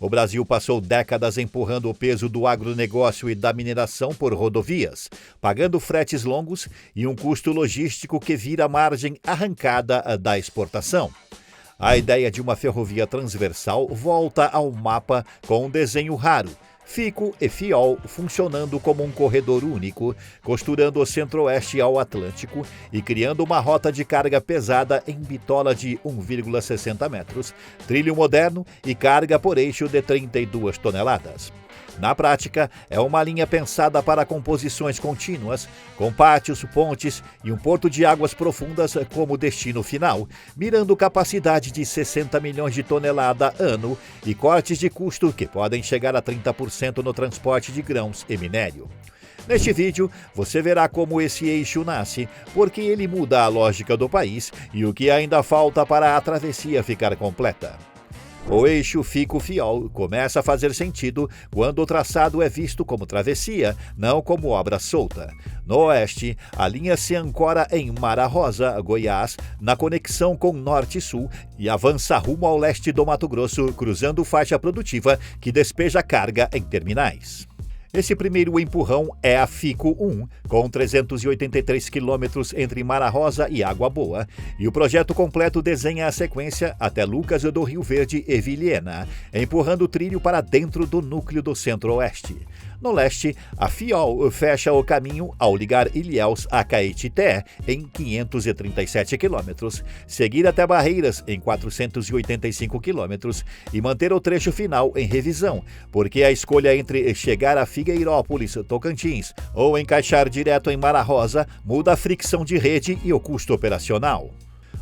O Brasil passou décadas empurrando o peso do agronegócio e da mineração por rodovias, pagando fretes longos e um custo logístico que vira margem arrancada da exportação. A ideia de uma ferrovia transversal volta ao mapa com um desenho raro, FICO e FIOL funcionando como um corredor único, costurando o Centro-Oeste ao Atlântico e criando uma rota de carga pesada em bitola de 1,60 metros, trilho moderno e carga por eixo de 32 toneladas. Na prática, é uma linha pensada para composições contínuas, com pátios, pontes e um porto de águas profundas como destino final, mirando capacidade de 60 milhões de toneladas ano e cortes de custo que podem chegar a 30% no transporte de grãos e minério. Neste vídeo, você verá como esse eixo nasce, porque ele muda a lógica do país e o que ainda falta para a travessia ficar completa. O eixo FICO-FIOL começa a fazer sentido quando o traçado é visto como travessia, não como obra solta. No oeste, a linha se ancora em Mara Rosa, Goiás, na conexão com Norte e Sul e avança rumo ao leste do Mato Grosso, cruzando faixa produtiva que despeja carga em terminais. Esse primeiro empurrão é a FICO-1, com 383 quilômetros entre Mara Rosa e Água Boa, e o projeto completo desenha a sequência até Lucas do Rio Verde e Vilhena, empurrando o trilho para dentro do núcleo do Centro-Oeste. No leste, a FIOL fecha o caminho ao ligar Ilhéus a Caetité, em 537 quilômetros, seguir até Barreiras, em 485 quilômetros, e manter o trecho final em revisão, porque a escolha entre chegar a Figueirópolis, Tocantins, ou encaixar direto em Mara Rosa muda a fricção de rede e o custo operacional.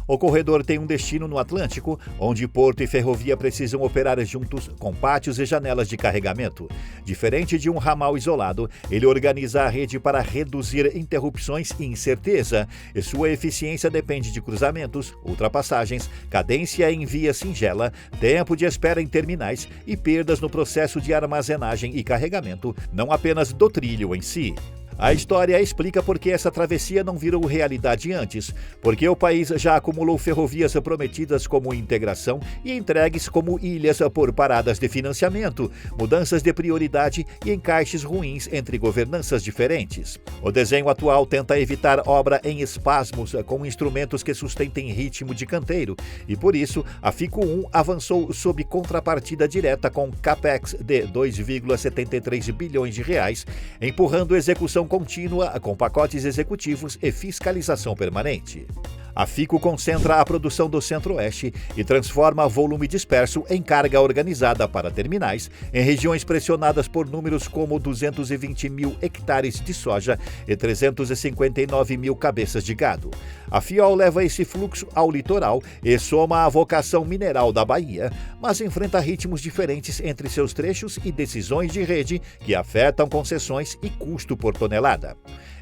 O corredor tem um destino no Atlântico, onde porto e ferrovia precisam operar juntos com pátios e janelas de carregamento. Diferente de um ramal isolado, ele organiza a rede para reduzir interrupções e incerteza, e sua eficiência depende de cruzamentos, ultrapassagens, cadência em via singela, tempo de espera em terminais e perdas no processo de armazenagem e carregamento, não apenas do trilho em si. A história explica por que essa travessia não virou realidade antes, porque o país já acumulou ferrovias prometidas como integração e entregues como ilhas por paradas de financiamento, mudanças de prioridade e encaixes ruins entre governanças diferentes. O desenho atual tenta evitar obra em espasmos com instrumentos que sustentem ritmo de canteiro, e por isso a FICO-1 avançou sob contrapartida direta com capex de 2,73 bilhões de reais, empurrando execução contínua com pacotes executivos e fiscalização permanente. A FICO concentra a produção do Centro-Oeste e transforma volume disperso em carga organizada para terminais em regiões pressionadas por números como 220 mil hectares de soja e 359 mil cabeças de gado. A FIOL leva esse fluxo ao litoral e soma a vocação mineral da Bahia, mas enfrenta ritmos diferentes entre seus trechos e decisões de rede que afetam concessões e custo por tonelada.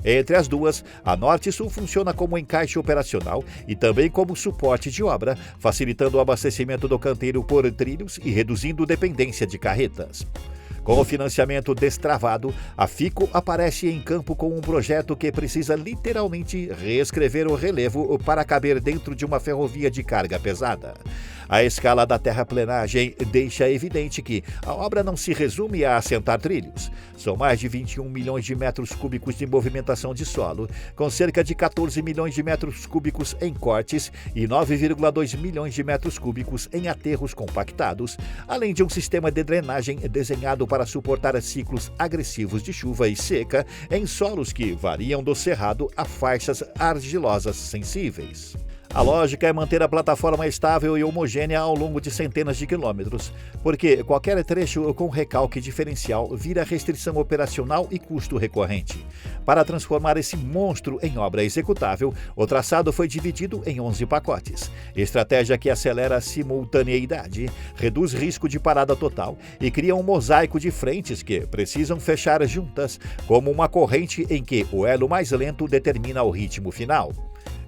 Entre as duas, a Norte Sul funciona como encaixe operacional e também como suporte de obra, facilitando o abastecimento do canteiro por trilhos e reduzindo dependência de carretas. Com o financiamento destravado, a FICO aparece em campo com um projeto que precisa literalmente reescrever o relevo para caber dentro de uma ferrovia de carga pesada. A escala da terraplenagem deixa evidente que a obra não se resume a assentar trilhos. São mais de 21 milhões de metros cúbicos de movimentação de solo, com cerca de 14 milhões de metros cúbicos em cortes e 9,2 milhões de metros cúbicos em aterros compactados, além de um sistema de drenagem desenhado para suportar ciclos agressivos de chuva e seca em solos que variam do cerrado a faixas argilosas sensíveis. A lógica é manter a plataforma estável e homogênea ao longo de centenas de quilômetros, porque qualquer trecho com recalque diferencial vira restrição operacional e custo recorrente. Para transformar esse monstro em obra executável, o traçado foi dividido em 11 pacotes, estratégia que acelera a simultaneidade, reduz risco de parada total e cria um mosaico de frentes que precisam fechar juntas, como uma corrente em que o elo mais lento determina o ritmo final.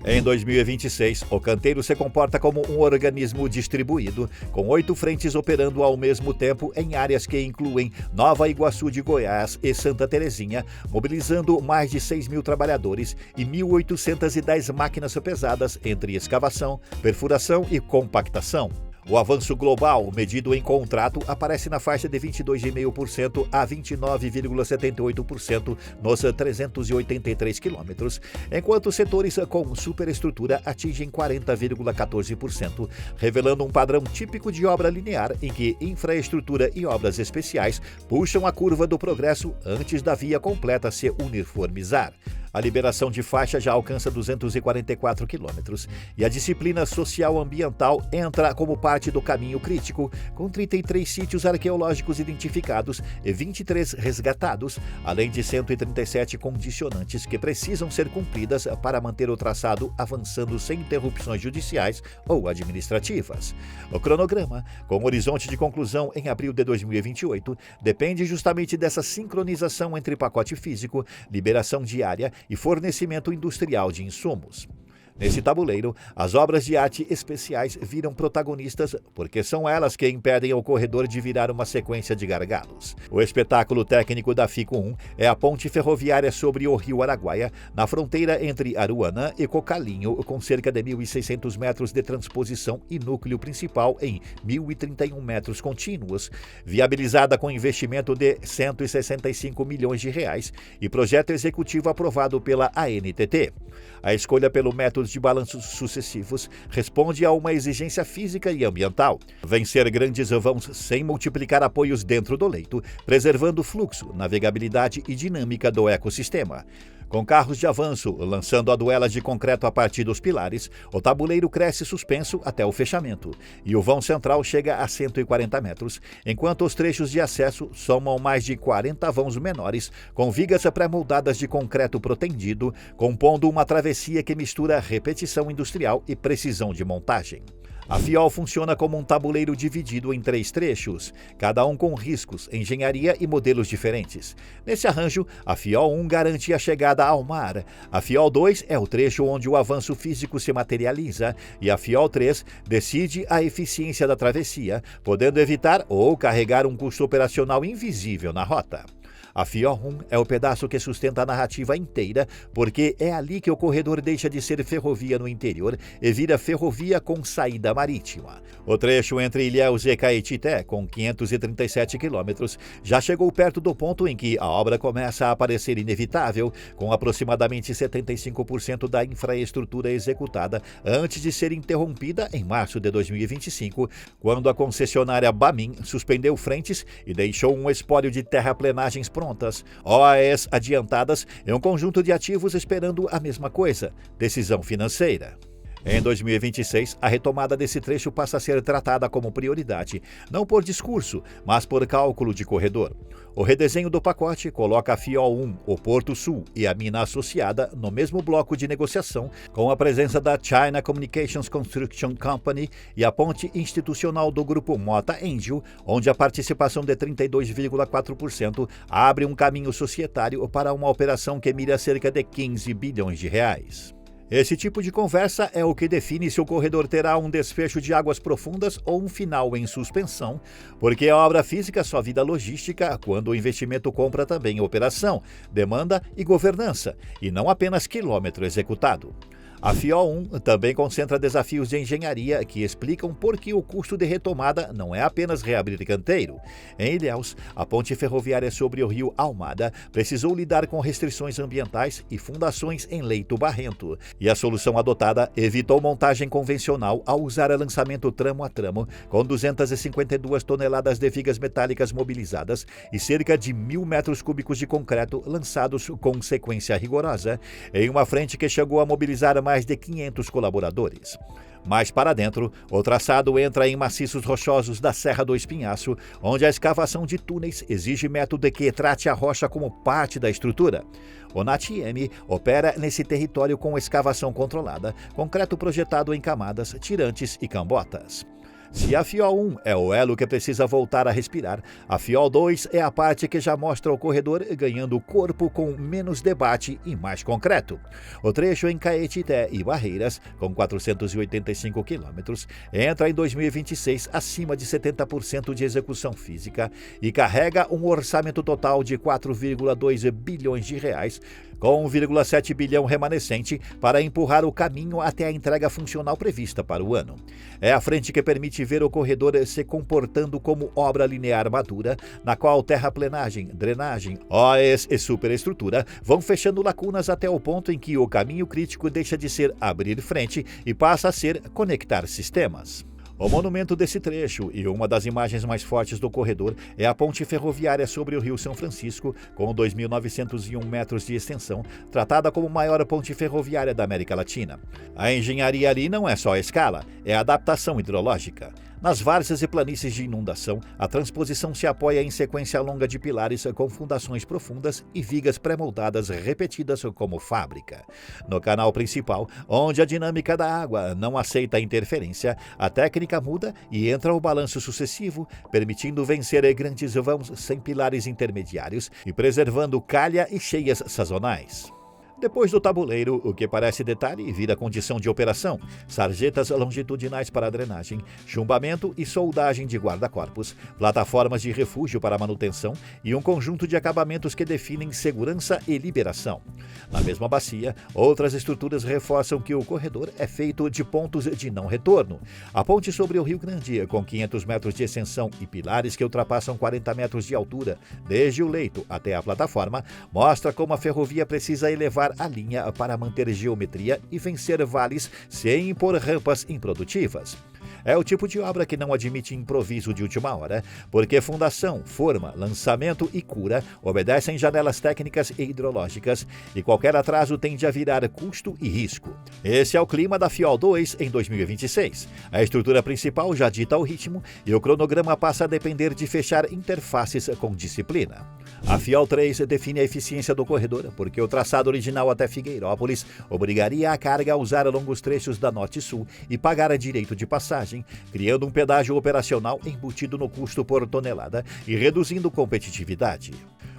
Em 2026, o canteiro se comporta como um organismo distribuído, com 8 frentes operando ao mesmo tempo em áreas que incluem Nova Iguaçu de Goiás e Santa Terezinha, mobilizando mais de 6 mil trabalhadores e 1.810 máquinas pesadas entre escavação, perfuração e compactação. O avanço global, medido em contrato, aparece na faixa de 22,5% a 29,78% nos 383 quilômetros, enquanto setores com superestrutura atingem 40,14%, revelando um padrão típico de obra linear em que infraestrutura e obras especiais puxam a curva do progresso antes da via completa se uniformizar. A liberação de faixa já alcança 244 quilômetros e a disciplina social-ambiental entra como parte do caminho crítico, com 33 sítios arqueológicos identificados e 23 resgatados, além de 137 condicionantes que precisam ser cumpridas para manter o traçado avançando sem interrupções judiciais ou administrativas. O cronograma, com horizonte de conclusão em abril de 2028, depende justamente dessa sincronização entre pacote físico, liberação diária e fornecimento industrial de insumos. Nesse tabuleiro, as obras de arte especiais viram protagonistas porque são elas que impedem ao corredor de virar uma sequência de gargalos. O espetáculo técnico da FICO 1 é a ponte ferroviária sobre o rio Araguaia, na fronteira entre Aruanã e Cocalinho, com cerca de 1.600 metros de transposição e núcleo principal em 1.031 metros contínuos, viabilizada com investimento de R$ 165 milhões e projeto executivo aprovado pela ANTT. A escolha pelo método de balanços sucessivos responde a uma exigência física e ambiental: vencer grandes vãos sem multiplicar apoios dentro do leito, preservando fluxo, navegabilidade e dinâmica do ecossistema. Com carros de avanço lançando aduelas de concreto a partir dos pilares, o tabuleiro cresce suspenso até o fechamento, e o vão central chega a 140 metros, enquanto os trechos de acesso somam mais de 40 vãos menores, com vigas pré-moldadas de concreto protendido, compondo uma travessia que mistura repetição industrial e precisão de montagem. A FIOL funciona como um tabuleiro dividido em 3 trechos, cada um com riscos, engenharia e modelos diferentes. Nesse arranjo, a FIOL 1 garante a chegada ao mar, a FIOL 2 é o trecho onde o avanço físico se materializa e a FIOL 3 decide a eficiência da travessia, podendo evitar ou carregar um custo operacional invisível na rota. A FIOL 1 é o pedaço que sustenta a narrativa inteira, porque é ali que o corredor deixa de ser ferrovia no interior e vira ferrovia com saída marítima. O trecho entre Ilhéus e Caetité, com 537 quilômetros, já chegou perto do ponto em que a obra começa a parecer inevitável, com aproximadamente 75% da infraestrutura executada antes de ser interrompida em março de 2025, quando a concessionária Bamin suspendeu frentes e deixou um espólio de terraplenagens prontas, OAS adiantadas e um conjunto de ativos esperando a mesma coisa: decisão financeira. Em 2026, a retomada desse trecho passa a ser tratada como prioridade, não por discurso, mas por cálculo de corredor. O redesenho do pacote coloca a FIOL 1, o Porto Sul e a mina associada no mesmo bloco de negociação, com a presença da China Communications Construction Company e a ponte institucional do grupo Mota Angel, onde a participação de 32,4% abre um caminho societário para uma operação que mira cerca de 15 bilhões de reais. Esse tipo de conversa é o que define se o corredor terá um desfecho de águas profundas ou um final em suspensão, porque a obra física só vira logística quando o investimento compra também operação, demanda e governança, e não apenas quilômetro executado. A FIOL 1 também concentra desafios de engenharia que explicam por que o custo de retomada não é apenas reabrir canteiro. Em Ilhéus, a ponte ferroviária sobre o rio Almada precisou lidar com restrições ambientais e fundações em leito barrento, e a solução adotada evitou montagem convencional ao usar lançamento tramo a tramo, com 252 toneladas de vigas metálicas mobilizadas e cerca de 1.000 metros cúbicos de concreto lançados com sequência rigorosa, em uma frente que chegou a mobilizar mais de 500 colaboradores. Mais para dentro, o traçado entra em maciços rochosos da Serra do Espinhaço, onde a escavação de túneis exige método que trate a rocha como parte da estrutura. O NATM opera nesse território com escavação controlada, concreto projetado em camadas, tirantes e cambotas. Se a FIOL 1 é o elo que precisa voltar a respirar, a FIOL 2 é a parte que já mostra o corredor ganhando corpo com menos debate e mais concreto. O trecho em Caetité e Barreiras, com 485 quilômetros, entra em 2026 acima de 70% de execução física e carrega um orçamento total de 4,2 bilhões de reais, com 1,7 bilhão remanescente para empurrar o caminho até a entrega funcional prevista para o ano. É a frente que permite ver o corredor se comportando como obra linear madura, na qual terraplenagem, drenagem, OAS e superestrutura vão fechando lacunas até o ponto em que o caminho crítico deixa de ser abrir frente e passa a ser conectar sistemas. O monumento desse trecho e uma das imagens mais fortes do corredor é a ponte ferroviária sobre o Rio São Francisco, com 2.901 metros de extensão, tratada como a maior ponte ferroviária da América Latina. A engenharia ali não é só a escala, é a adaptação hidrológica. Nas várzeas e planícies de inundação, a transposição se apoia em sequência longa de pilares com fundações profundas e vigas pré-moldadas repetidas como fábrica. No canal principal, onde a dinâmica da água não aceita interferência, a técnica muda e entra o balanço sucessivo, permitindo vencer grandes vãos sem pilares intermediários e preservando calha e cheias sazonais. Depois do tabuleiro, o que parece detalhe vira condição de operação, sarjetas longitudinais para drenagem, chumbamento e soldagem de guarda-corpos, plataformas de refúgio para manutenção e um conjunto de acabamentos que definem segurança e liberação. Na mesma bacia, outras estruturas reforçam que o corredor é feito de pontos de não retorno. A ponte sobre o Rio Grande, com 500 metros de extensão e pilares que ultrapassam 40 metros de altura, desde o leito até a plataforma, mostra como a ferrovia precisa elevar a linha para manter geometria e vencer vales sem impor rampas improdutivas. É o tipo de obra que não admite improviso de última hora, porque fundação, forma, lançamento e cura obedecem janelas técnicas e hidrológicas, e qualquer atraso tende a virar custo e risco. Esse é o clima da FIOL 2 em 2026. A estrutura principal já dita o ritmo e o cronograma passa a depender de fechar interfaces com disciplina. A FIOL 3 define a eficiência do corredor, porque o traçado original até Figueirópolis obrigaria a carga a usar longos trechos da Norte-Sul e pagar direito de passagem, criando um pedágio operacional embutido no custo por tonelada e reduzindo competitividade.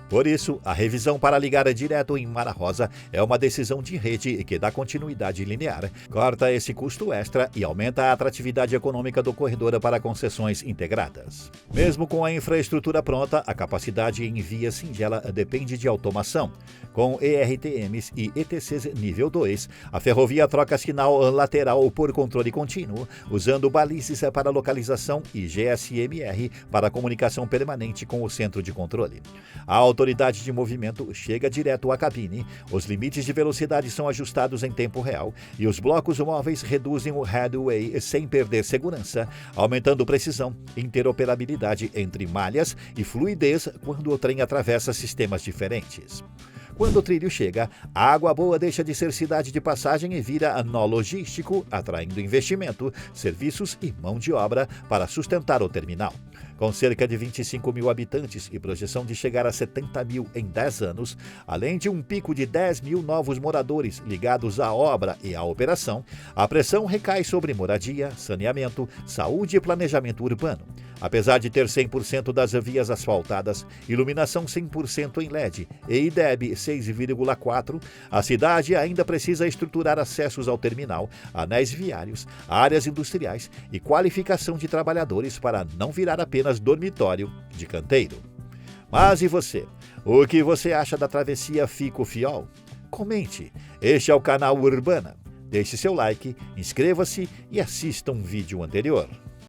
Por isso, a revisão para ligar direto em Mara Rosa é uma decisão de rede que dá continuidade linear, corta esse custo extra e aumenta a atratividade econômica do corredor para concessões integradas. Mesmo com a infraestrutura pronta, a capacidade em via singela depende de automação. Com ERTMs e ETCs nível 2, a ferrovia troca sinal lateral por controle contínuo, usando balizes para localização e GSMR para comunicação permanente com o centro de controle. A autoridade de movimento chega direto à cabine, os limites de velocidade são ajustados em tempo real e os blocos móveis reduzem o headway sem perder segurança, aumentando precisão, interoperabilidade entre malhas e fluidez quando o trem atravessa sistemas diferentes. Quando o trilho chega, a Água Boa deixa de ser cidade de passagem e vira nó logístico, atraindo investimento, serviços e mão de obra para sustentar o terminal. Com cerca de 25 mil habitantes e projeção de chegar a 70 mil em 10 anos, além de um pico de 10 mil novos moradores ligados à obra e à operação, a pressão recai sobre moradia, saneamento, saúde e planejamento urbano. Apesar de ter 100% das vias asfaltadas, iluminação 100% em LED e IDEB 6,4, a cidade ainda precisa estruturar acessos ao terminal, anéis viários, áreas industriais e qualificação de trabalhadores para não virar apenas dormitório de canteiro. Mas e você? O que você acha da travessia Fico-Fiol? Comente. Este é o canal Urbana. Deixe seu like, inscreva-se e assista um vídeo anterior.